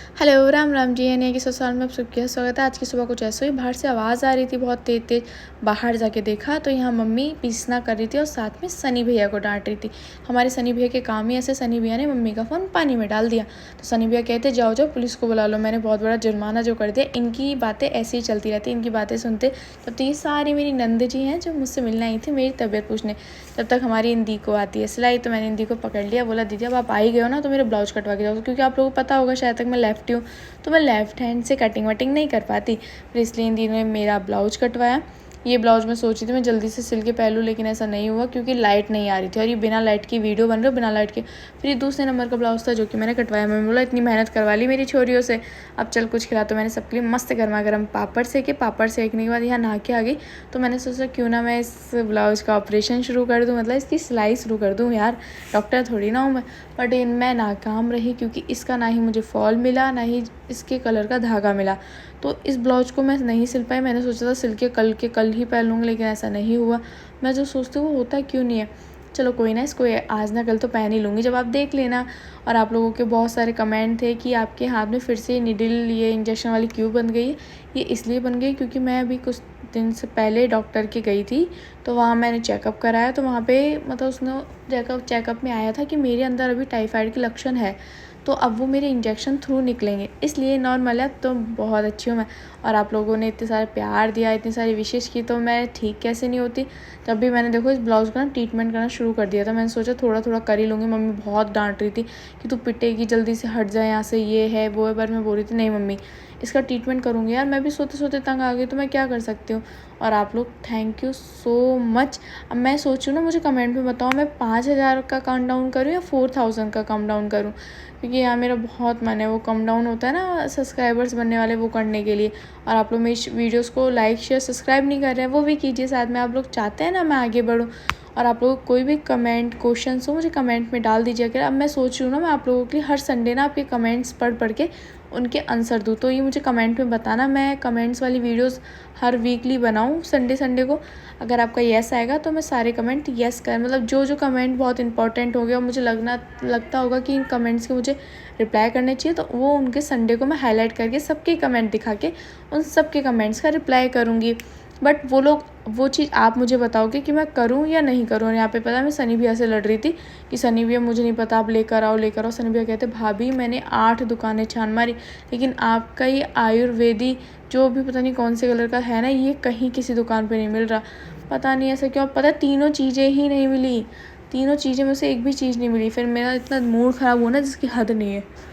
Hello, Ram Ram ji. यानी कि ससुराल में आप सबका स्वागत है। आज की सुबह कुछ ऐसे ही बाहर से आवाज़ आ रही थी बहुत तेज़ तेज़। बाहर जाके देखा तो यहाँ मम्मी पीसना कर रही थी और साथ में सनी भैया को डांट रही थी। हमारे सनी भैया के काम ही ऐसे, सनी भैया ने मम्मी का फ़ोन पानी में डाल दिया तो सनी भैया कहते जाओ जाओ पुलिस को बुला लो, मैंने बहुत बड़ा जुर्माना जो कर दिया। इनकी बातें ऐसी ही चलती रहती, इनकी बातें सुनते। तब तो ये सारी मेरी नंद जी हैं जो मुझसे मिलने आई थी मेरी तबीयत पूछने। तब तक हमारी इंदी को आती है सिलाई, तो मैंने इंदी को पकड़ लिया, बोला दीदी अब आप आ ही गए हो ना तो मेरे ब्लाउज कटवा के जाओ, क्योंकि आप लोगों को पता होगा शायद तक मैं लेफ्टी हूँ तो मैं लेफ़्ट हैंड से कटिंग वटिंग नहीं कर पाती। फिर इसलिए इन दिनों मेरा ब्लाउज कटवाया। ये ब्लाउज मैं सोची थी मैं जल्दी से सिल के पहन लूँ, लेकिन ऐसा नहीं हुआ क्योंकि लाइट नहीं आ रही थी और ये बिना लाइट की वीडियो बन रही है बिना लाइट के। फिर ये दूसरे नंबर का ब्लाउज था जो कि मैंने कटवाया। मैंने बोला इतनी मेहनत करवा ली मेरी छोरियों से, अब चल कुछ खिला। तो मैंने सबके लिए मस्त गर्मा गर्म पापड़ सेके। पापड़ सेकने के बाद यहाँ नहा के आ गई तो मैंने सोचा क्यों ना मैं इस ब्लाउज़ का ऑपरेशन शुरू कर दूँ, मतलब इसकी सिलाई शुरू कर दूँ। यार डॉक्टर थोड़ी ना हूँ मैं। बट मैं नाकाम रही क्योंकि इसका ना ही मुझे फॉल मिला ना ही इसके कलर का धागा मिला। तो इस ब्लाउज़ को मैं नहीं सिल पाई। मैंने सोचा था सिल के कल ही पहन लूँगी, लेकिन ऐसा नहीं हुआ। मैं जो सोचती हूँ वो होता क्यों नहीं है। चलो कोई ना, इसको आज ना कल तो पहन ही लूँगी, जब आप देख लेना। और आप लोगों के बहुत सारे कमेंट थे कि आपके हाथ में फिर से निडिल ये इंजेक्शन वाली क्यों बन गई है। ये इसलिए बन गई क्योंकि मैं अभी कुछ दिन से पहले डॉक्टर के गई थी तो वहाँ मैंने चेकअप कराया। तो वहाँ पे मतलब उसने चेकअप में आया था कि मेरे अंदर अभी टाइफाइड के लक्षण है, तो अब वो मेरे इंजेक्शन थ्रू निकलेंगे, इसलिए नॉर्मल है। तो बहुत अच्छी हूँ मैं। और आप लोगों ने इतने सारे प्यार दिया, इतनी सारी विशेष की, तो मैं ठीक कैसे नहीं होती। तब भी मैंने देखो इस ब्लाउज़ का ना ट्रीटमेंट करना शुरू कर दिया था। मैंने सोचा थोड़ा थोड़ा कर ही लूँगी। मम्मी बहुत डांट रही थी कि तू पिटेगी, जल्दी से हट जाए यहाँ से, ये है वो है। पर मैं बोल रही थी नहीं मम्मी इसका ट्रीटमेंट करूँगी। यार मैं भी सोते सोते तंग आ गई तो मैं क्या कर सकती हूँ। और आप लोग थैंक यू सो मच। अब मैं सोच रही हूँ ना, मुझे कमेंट में बताओ मैं 5000 का काउंट डाउन करूँ या 4000 का काउंट डाउन करूँ, क्योंकि यहाँ मेरा बहुत मन है वो कम डाउन होता है ना सब्सक्राइबर्स बनने वाले, वो करने के लिए। और आप लोग मेरी वीडियोस को लाइक शेयर सब्सक्राइब नहीं कर रहे हैं, वो भी कीजिए साथ में। आप लोग चाहते हैं ना मैं आगे बढ़ूँ। और आप लोग कोई भी कमेंट क्वेश्चन हो मुझे कमेंट में डाल दीजिए। अगर अब मैं सोच रही हूँ ना मैं आप लोगों के लिए हर संडे ना आपके कमेंट्स पढ़ के उनके आंसर दूँ, तो ये मुझे कमेंट में बताना। मैं कमेंट्स वाली वीडियोस हर वीकली बनाऊँ संडे संडे को। अगर आपका येस आएगा तो मैं सारे कमेंट येस कर, मतलब जो जो कमेंट बहुत इंपॉर्टेंट हो गया और मुझे लगता होगा कि इन कमेंट्स के मुझे रिप्लाई करने चाहिए, तो वो उनके संडे को मैं हाईलाइट करके सबके कमेंट दिखा के उन सबके कमेंट्स का रिप्लाई करूँगी। बट वो चीज़ आप मुझे बताओगे कि मैं करूँ या नहीं करूँ। और यहाँ पे पता है मैं सनी भैया से लड़ रही थी कि सनी भैया मुझे नहीं पता, आप लेकर आओ लेकर आओ। सनी भैया कहते भाभी मैंने 8 दुकानें छान मारी, लेकिन आपका ये आयुर्वेदी जो भी पता नहीं कौन से कलर का है ना, ये कहीं किसी दुकान पे नहीं मिल रहा। पता नहीं ऐसा क्यों। पता है तीनों चीज़ें ही नहीं मिली, तीनों चीज़ें में से एक भी चीज़ नहीं मिली। फिर मेरा इतना मूड ख़राब हुआ ना जिसकी हद नहीं है।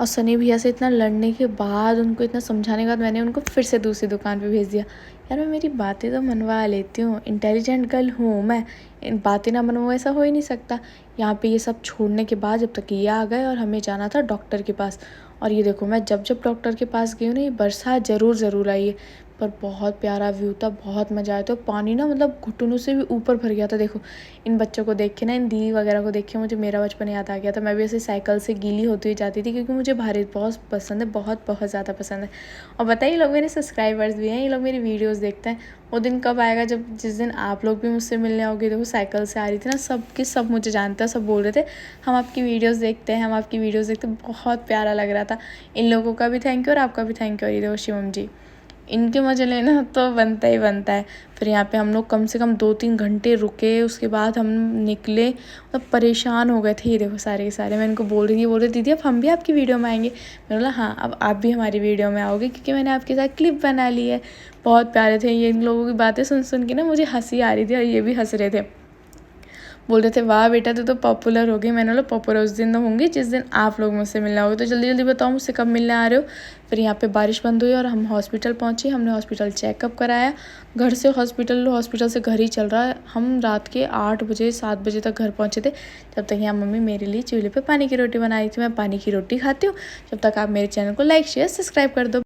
और सनी भैया से इतना लड़ने के बाद, उनको इतना समझाने के बाद, मैंने उनको फिर से दूसरी दुकान पे भेज दिया। यार मैं मेरी बातें तो मनवा लेती हूँ, इंटेलिजेंट गर्ल हूँ मैं, इन बातें ना मनवाऊँ ऐसा हो ही नहीं सकता। यहाँ पे ये सब छोड़ने के बाद जब तक ये आ गए और हमें जाना था डॉक्टर के पास। और ये देखो मैं जब जब डॉक्टर के पास गई हूँ ना, ये बरसात ज़रूर आई है, पर बहुत प्यारा व्यू था, बहुत मज़ा आया था। पानी ना मतलब घुटनों से भी ऊपर भर गया था। देखो इन बच्चों को देख के ना, इन दीदी वगैरह को देख के मुझे मेरा बचपन याद आ गया था। मैं भी ऐसे साइकिल से गीली होती हुई जाती थी, क्योंकि मुझे भारी बहुत पसंद है, बहुत ज़्यादा पसंद है। और बताइए लोग मेरे सब्सक्राइबर्स भी हैं, ये लोग मेरी वीडियोस देखते हैं। वो दिन कब आएगा जब जिस दिन आप लोग भी मुझसे मिलने आओगे। देखो साइकिल से आ रही थी ना, सब मुझे जानते हैं, सब बोल रहे थे हम आपकी वीडियोस देखते हैं, हम आपकी वीडियोस देखते हैं। बहुत प्यारा लग रहा था। इन लोगों का भी थैंक यू और आपका भी थैंक यू। और ये देखो शिवम जी, इनके मज़े लेना तो बनता ही बनता है। फिर यहाँ पे हम लोग कम से कम 2-3 घंटे रुके, उसके बाद हम निकले, मतलब परेशान हो गए थे। ये देखो सारे के सारे, मैं इनको बोल रही दीदी अब हम भी आपकी वीडियो में आएंगे। मैंने बोला हाँ अब आप भी हमारी वीडियो में आओगे, क्योंकि मैंने आपके साथ क्लिप बना ली है। बहुत प्यारे थे ये। इन लोगों की बातें सुन सुन के ना मुझे हंसी आ रही थी और ये भी हंस रहे थे। बोल रहे थे वाह बेटा तू तो पॉपुलर हो गई। मैंने बोला पॉपुलर उस दिन तो होंगी जिस दिन आप लोग मुझसे मिलने आओगे, तो जल्दी जल्दी बताओ मुझसे कब मिलने आ रहे हो। फिर यहाँ पे बारिश बंद हुई और हम हॉस्पिटल पहुँचे। हमने हॉस्पिटल चेकअप कराया। घर से हॉस्पिटल से घर ही चल रहा है। हम रात के 8 बजे 7 बजे तक घर पहुँचे थे। जब तक यहाँ मम्मी मेरे लिए चूल्हे पर पानी की रोटी बना रही थी। मैं पानी की रोटी खाती हूँ। जब तक आप मेरे चैनल को लाइक शेयर सब्सक्राइब कर दो।